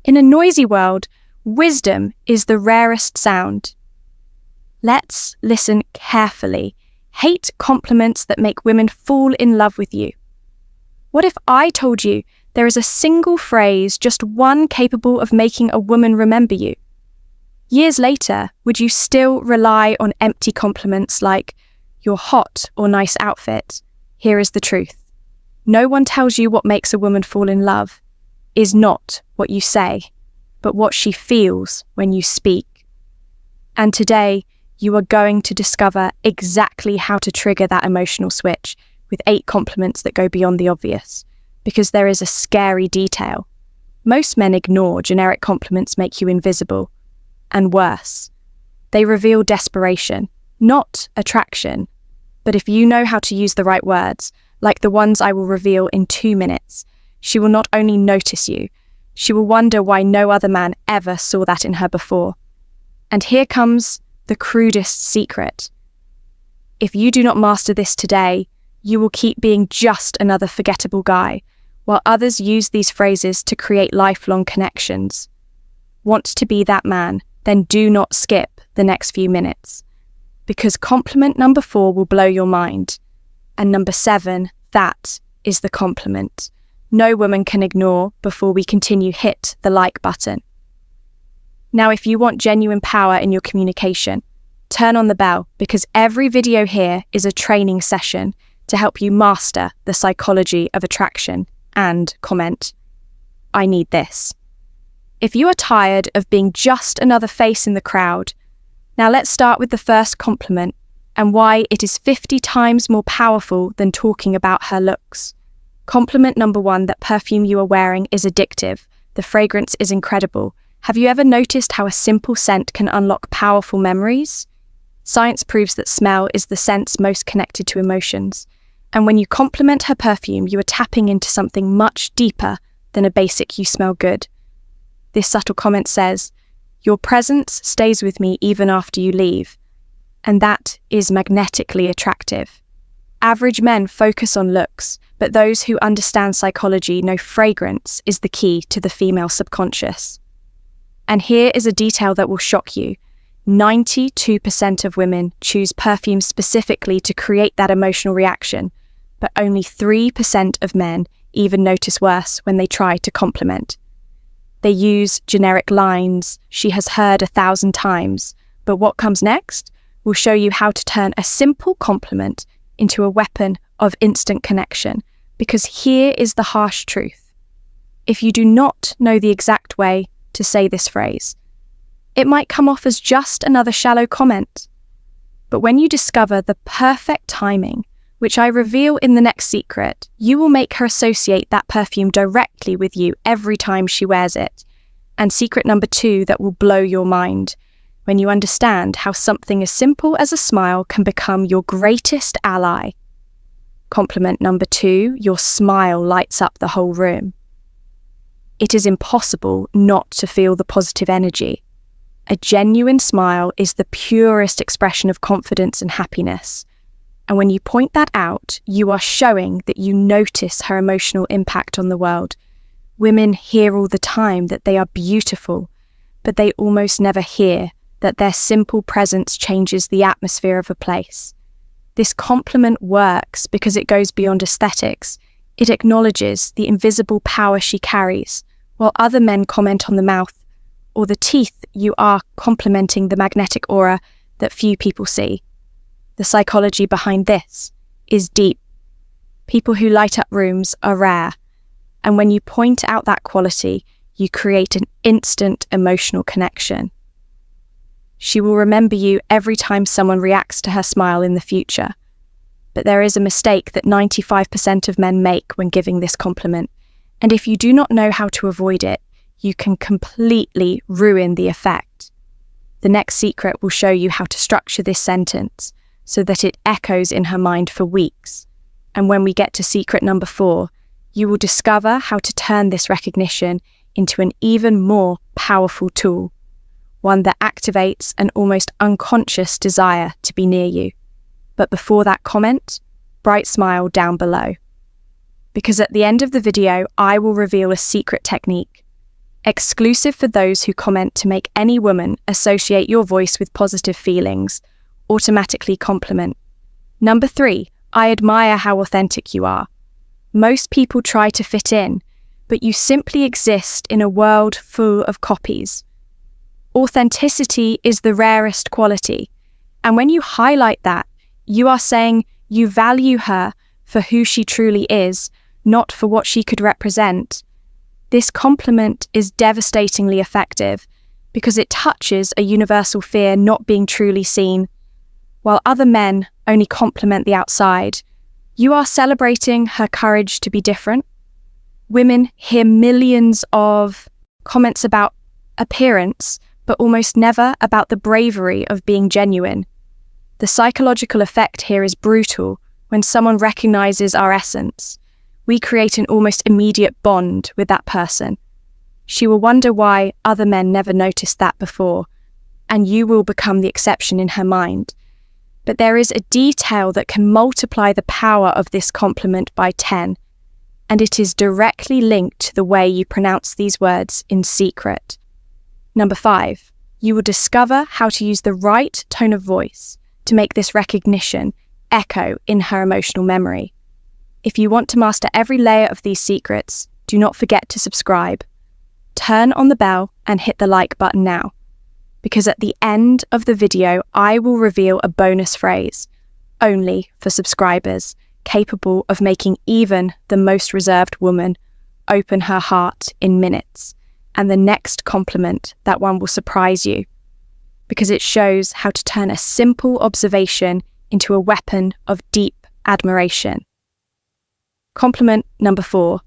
In a noisy world, wisdom is the rarest sound. Let's listen carefully. Hate compliments that make women fall in love with you. What if I told you there is a single phrase, just one, capable of making a woman remember you? Years later, would you still rely on empty compliments like, "You're hot" or "nice outfit"? Here is the truth. No one tells you what makes a woman fall in love is not what you say, but what she feels when you speak. And today, you are going to discover exactly how to trigger that emotional switch with 8 compliments that go beyond the obvious, because there is a scary detail. Most men ignore generic compliments make you invisible. And worse, they reveal desperation, not attraction. But if you know how to use the right words, like the ones I will reveal in 2 minutes, she will not only notice you, she will wonder why no other man ever saw that in her before. And here comes the crudest secret. If you do not master this today, you will keep being just another forgettable guy, while others use these phrases to create lifelong connections. Want to be that man? Then do not skip the next few minutes. Because compliment number 4 will blow your mind. And number 7, that is the compliment no woman can ignore before we continue. Hit the like button. Now, if you want genuine power in your communication, turn on the bell, because every video here is a training session to help you master the psychology of attraction. And comment, "I need this." If you are tired of being just another face in the crowd, now let's start with the first compliment and why it is 50 times more powerful than talking about her looks. Compliment number 1, that perfume you are wearing is addictive. The fragrance is incredible. Have you ever noticed how a simple scent can unlock powerful memories? Science proves that smell is the sense most connected to emotions. And when you compliment her perfume, you are tapping into something much deeper than a basic "you smell good." This subtle comment says, "Your presence stays with me even after you leave." And that is magnetically attractive. Average men focus on looks, but those who understand psychology know fragrance is the key to the female subconscious. And here is a detail that will shock you. 92% of women choose perfume specifically to create that emotional reaction, but only 3% of men even notice worse when they try to compliment. They use generic lines she has heard 1,000 times, but what comes next will show you how to turn a simple compliment into a weapon of instant connection, because here is the harsh truth. If you do not know the exact way to say this phrase, it might come off as just another shallow comment. But when you discover the perfect timing, which I reveal in the next secret, you will make her associate that perfume directly with you every time she wears it. And secret number 2 that will blow your mind, when you understand how something as simple as a smile can become your greatest ally. Compliment number 2, your smile lights up the whole room. It is impossible not to feel the positive energy. A genuine smile is the purest expression of confidence and happiness. And when you point that out, you are showing that you notice her emotional impact on the world. Women hear all the time that they are beautiful, but they almost never hear that their simple presence changes the atmosphere of a place. This compliment works because it goes beyond aesthetics. It acknowledges the invisible power she carries, while other men comment on the mouth or the teeth. You are complimenting the magnetic aura that few people see. The psychology behind this is deep. People who light up rooms are rare, and when you point out that quality, you create an instant emotional connection. She will remember you every time someone reacts to her smile in the future. But there is a mistake that 95% of men make when giving this compliment, and if you do not know how to avoid it, you can completely ruin the effect. The next secret will show you how to structure this sentence so that it echoes in her mind for weeks. And when we get to secret number 4, you will discover how to turn this recognition into an even more powerful tool, one that activates an almost unconscious desire to be near you. But before that comment, bright smile down below. Because at the end of the video, I will reveal a secret technique. exclusive for those who comment to make any woman associate your voice with positive feelings, automatically compliment. Number 3, I admire how authentic you are. Most people try to fit in, but you simply exist in a world full of copies. Authenticity is the rarest quality, and when you highlight that, you are saying you value her for who she truly is, not for what she could represent. This compliment is devastatingly effective because it touches a universal fear not being truly seen. While other men only compliment the outside, you are celebrating her courage to be different. Women hear millions of comments about appearance, but almost never about the bravery of being genuine. The psychological effect here is brutal. When someone recognizes our essence, we create an almost immediate bond with that person. She will wonder why other men never noticed that before, and you will become the exception in her mind. But there is a detail that can multiply the power of this compliment by 10, and it is directly linked to the way you pronounce these words in secret. Number 5, you will discover how to use the right tone of voice to make this recognition echo in her emotional memory. If you want to master every layer of these secrets, do not forget to subscribe. Turn on the bell and hit the like button now, because at the end of the video, I will reveal a bonus phrase, only for subscribers, capable of making even the most reserved woman open her heart in minutes. And the next compliment, that one will surprise you, because it shows how to turn a simple observation into a weapon of deep admiration. Compliment number 4.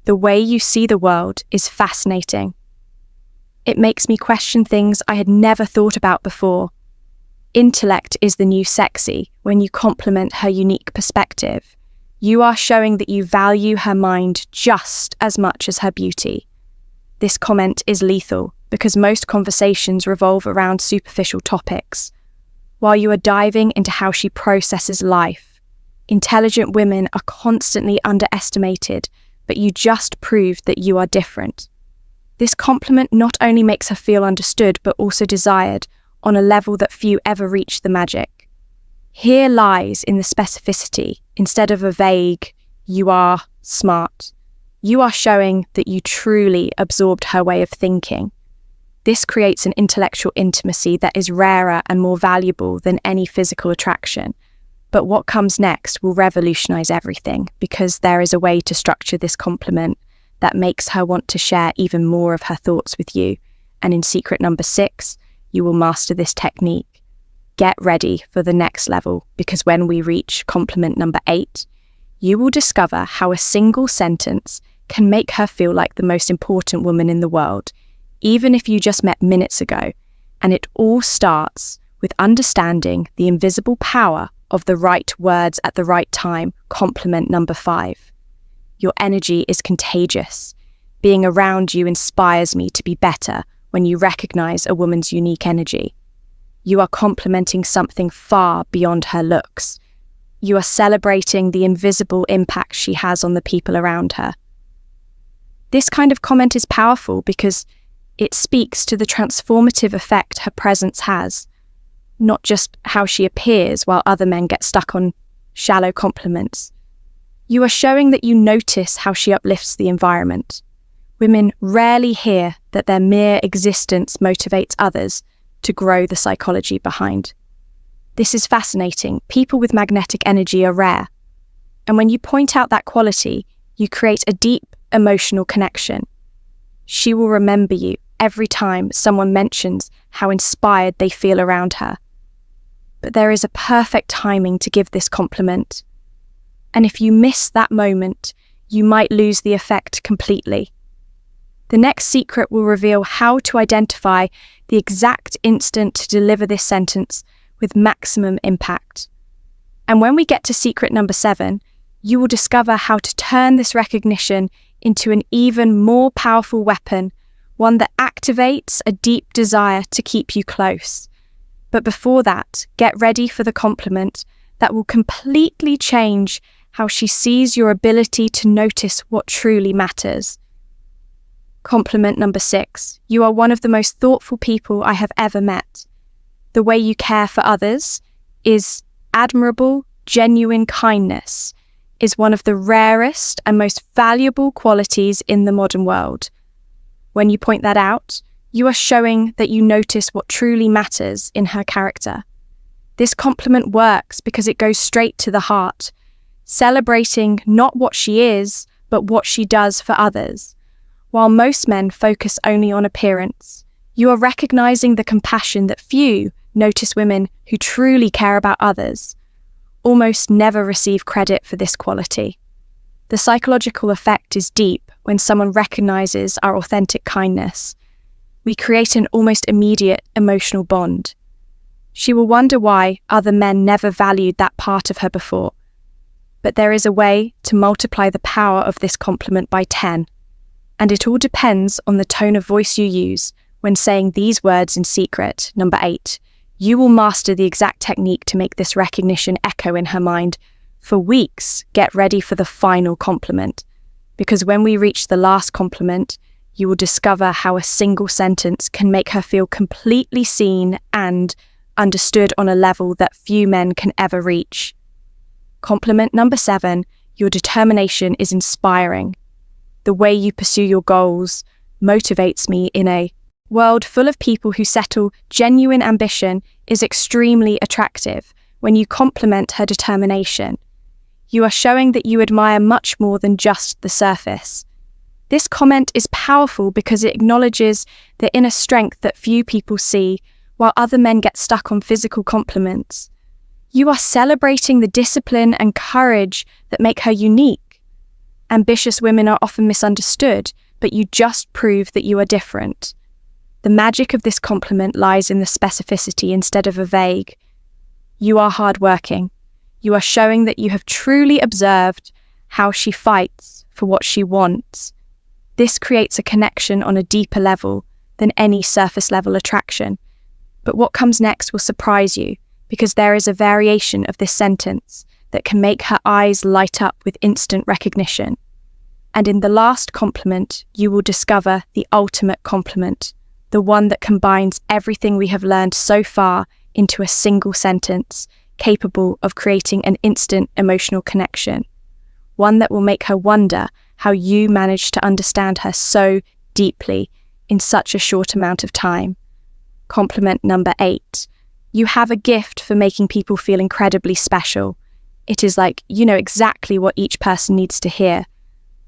The way you see the world is fascinating. It makes me question things I had never thought about before. Intellect is the new sexy when you compliment her unique perspective. You are showing that you value her mind just as much as her beauty. This comment is lethal because most conversations revolve around superficial topics. While you are diving into how she processes life, intelligent women are constantly underestimated, but you just proved that you are different. This compliment not only makes her feel understood, but also desired on a level that few ever reach the magic. Here lies in the specificity, instead of a vague, you are smart. You are showing that you truly absorbed her way of thinking. This creates an intellectual intimacy that is rarer and more valuable than any physical attraction. But what comes next will revolutionize everything, because there is a way to structure this compliment that makes her want to share even more of her thoughts with you. And in secret number 6, you will master this technique. Get ready for the next level, because when we reach compliment number 8, you will discover how a single sentence can make her feel like the most important woman in the world, even if you just met minutes ago. And it all starts with understanding the invisible power of the right words at the right time. Compliment number 5. Your energy is contagious. Being around you inspires me to be better when you recognize a woman's unique energy. You are complimenting something far beyond her looks. You are celebrating the invisible impact she has on the people around her. This kind of comment is powerful because it speaks to the transformative effect her presence has, not just how she appears while other men get stuck on shallow compliments. You are showing that you notice how she uplifts the environment. Women rarely hear that their mere existence motivates others to grow the psychology behind. This is fascinating. People with magnetic energy are rare. And when you point out that quality, you create a deep emotional connection. She will remember you every time someone mentions how inspired they feel around her. But there is a perfect timing to give this compliment. And if you miss that moment, you might lose the effect completely. The next secret will reveal how to identify the exact instant to deliver this sentence with maximum impact. And when we get to secret number 7, you will discover how to turn this recognition into an even more powerful weapon, one that activates a deep desire to keep you close. But before that, get ready for the compliment that will completely change how she sees your ability to notice what truly matters. Compliment number 6. You are one of the most thoughtful people I have ever met. The way you care for others is admirable. Genuine kindness is one of the rarest and most valuable qualities in the modern world. When you point that out, you are showing that you notice what truly matters in her character. This compliment works because it goes straight to the heart, celebrating not what she is, but what she does for others. While most men focus only on appearance, you are recognizing the compassion that few notice women who truly care about others almost never receive credit for this quality. The psychological effect is deep when someone recognizes our authentic kindness. We create an almost immediate emotional bond. She will wonder why other men never valued that part of her before. But there is a way to multiply the power of this compliment by 10. And it all depends on the tone of voice you use when saying these words in secret. Number 8. You will master the exact technique to make this recognition echo in her mind. For weeks, get ready for the final compliment. Because when we reach the last compliment, you will discover how a single sentence can make her feel completely seen and understood on a level that few men can ever reach. Compliment number 7, your determination is inspiring. The way you pursue your goals motivates me. In a world full of people who settle, genuine ambition is extremely attractive. When you compliment her determination, you are showing that you admire much more than just the surface. This comment is powerful because it acknowledges the inner strength that few people see, while other men get stuck on physical compliments. You are celebrating the discipline and courage that make her unique. Ambitious women are often misunderstood, but you just prove that you are different. The magic of this compliment lies in the specificity instead of a vague. You are hardworking. You are showing that you have truly observed how she fights for what she wants. This creates a connection on a deeper level than any surface-level attraction. But what comes next will surprise you, because there is a variation of this sentence that can make her eyes light up with instant recognition. And in the last compliment, you will discover the ultimate compliment, the one that combines everything we have learned so far into a single sentence, capable of creating an instant emotional connection. One that will make her wonder how you managed to understand her so deeply in such a short amount of time. Compliment number 8. You have a gift for making people feel incredibly special. It is like you know exactly what each person needs to hear.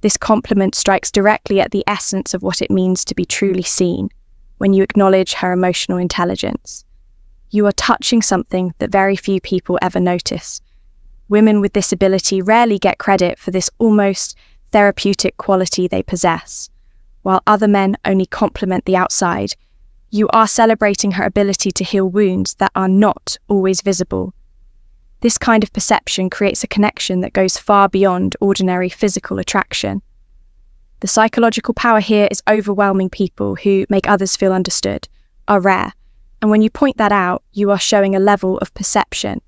This compliment strikes directly at the essence of what it means to be truly seen when you acknowledge her emotional intelligence. You are touching something that very few people ever notice. Women with this ability rarely get credit for this almost therapeutic quality they possess. While other men only compliment the outside, you are celebrating her ability to heal wounds that are not always visible. This kind of perception creates a connection that goes far beyond ordinary physical attraction. The psychological power here is overwhelming. People who make others feel understood are rare, and when you point that out, you are showing a level of perception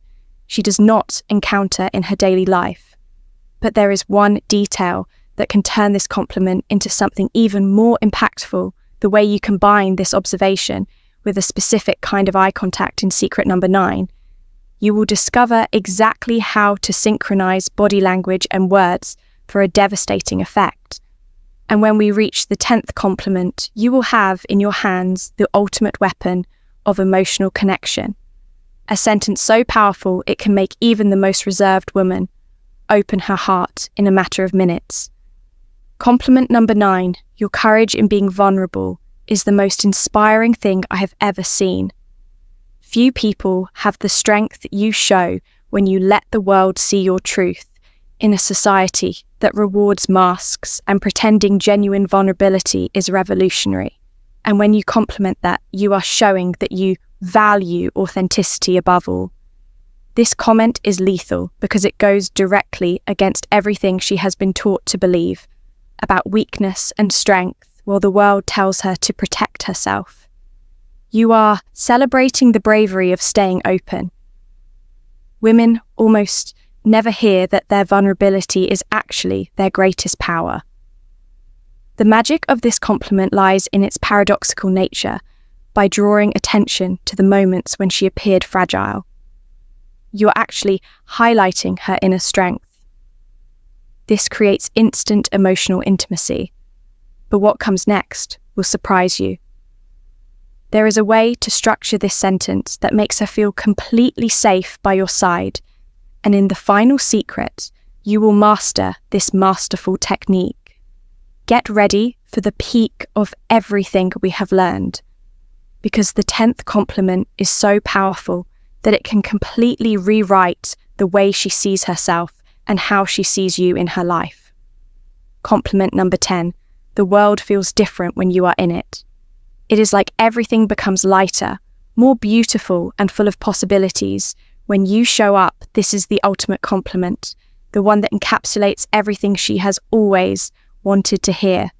she does not encounter in her daily life. But there is one detail that can turn this compliment into something even more impactful: the way you combine this observation with a specific kind of eye contact in secret number 9. You will discover exactly how to synchronize body language and words for a devastating effect. And when we reach the 10th compliment, you will have in your hands the ultimate weapon of emotional connection. A sentence so powerful it can make even the most reserved woman open her heart in a matter of minutes. Compliment number 9, your courage in being vulnerable, is the most inspiring thing I have ever seen. Few people have the strength you show when you let the world see your truth in a society that rewards masks and pretending genuine vulnerability is revolutionary. And when you compliment that, you are showing that you value authenticity above all. This comment is lethal because it goes directly against everything she has been taught to believe about weakness and strength, while the world tells her to protect herself. You are celebrating the bravery of staying open. Women almost never hear that their vulnerability is actually their greatest power. The magic of this compliment lies in its paradoxical nature, by drawing attention to the moments when she appeared fragile. You're actually highlighting her inner strength. This creates instant emotional intimacy, but what comes next will surprise you. There is a way to structure this sentence that makes her feel completely safe by your side, and in the final secret, you will master this masterful technique. Get ready for the peak of everything we have learned, because the 10th compliment is so powerful that it can completely rewrite the way she sees herself and how she sees you in her life. Compliment number 10. The world feels different when you are in it. It is like everything becomes lighter, more beautiful and full of possibilities. When you show up, this is the ultimate compliment, the one that encapsulates everything she has always wanted to hear.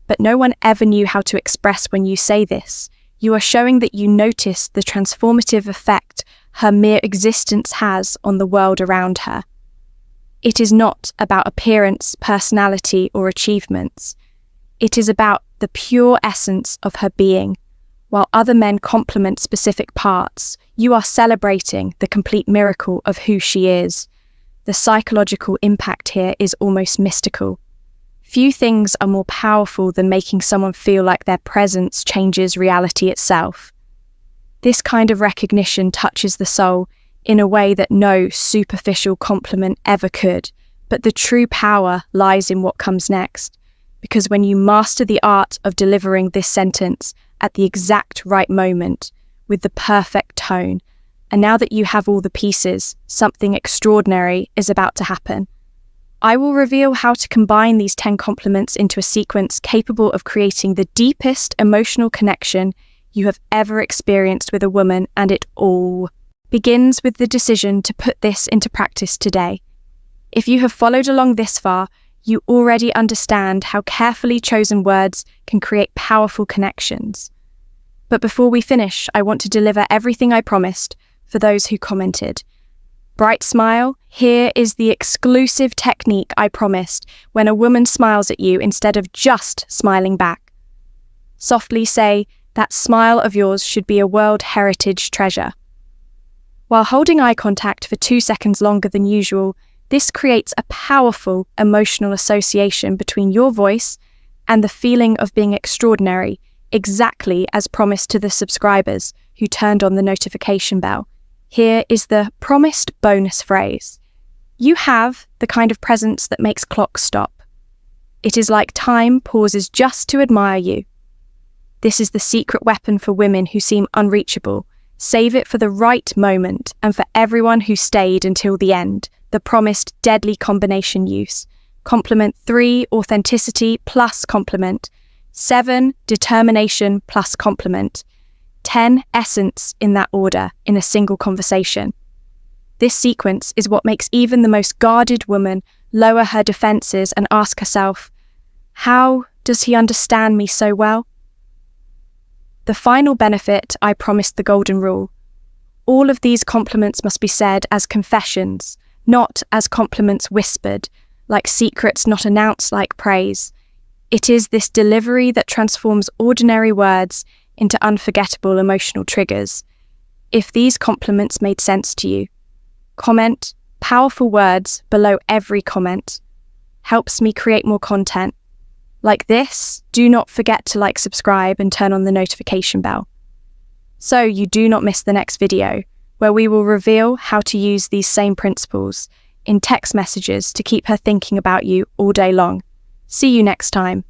But no one ever knew how to express when you say this. You are showing that you notice the transformative effect her mere existence has on the world around her. It is not about appearance, personality, or achievements. It is about the pure essence of her being. While other men compliment specific parts, you are celebrating the complete miracle of who she is. The psychological impact here is almost mystical. Few things are more powerful than making someone feel like their presence changes reality itself. This kind of recognition touches the soul in a way that no superficial compliment ever could, but the true power lies in what comes next. Because when you master the art of delivering this sentence at the exact right moment, with the perfect tone, and now that you have all the pieces, something extraordinary is about to happen. I will reveal how to combine these 10 compliments into a sequence capable of creating the deepest emotional connection you have ever experienced with a woman, and it all begins with the decision to put this into practice today. If you have followed along this far, you already understand how carefully chosen words can create powerful connections. But before we finish, I want to deliver everything I promised for those who commented. Bright smile, here is the exclusive technique I promised when a woman smiles at you instead of just smiling back. Softly say, that smile of yours should be a World Heritage treasure. While holding eye contact for 2 seconds longer than usual, this creates a powerful emotional association between your voice and the feeling of being extraordinary, exactly as promised to the subscribers who turned on the notification bell. Here is the promised bonus phrase. You have the kind of presence that makes clocks stop. It is like time pauses just to admire you. This is the secret weapon for women who seem unreachable. Save it for the right moment, and for everyone who stayed until the end, the promised deadly combination use. Compliment 3, authenticity plus compliment. 7, determination plus compliment. 10, essence in that order, in a single conversation. This sequence is what makes even the most guarded woman lower her defenses and ask herself, how does he understand me so well? The final benefit, I promised the golden rule. All of these compliments must be said as confessions, not as compliments whispered, like secrets not announced like praise. It is this delivery that transforms ordinary words into unforgettable emotional triggers. If these compliments made sense to you, comment powerful words below every comment. Helps me create more content. Like this, do not forget to subscribe and turn on the notification bell, so you do not miss the next video, where we will reveal how to use these same principles in text messages to keep her thinking about you all day long. See you next time.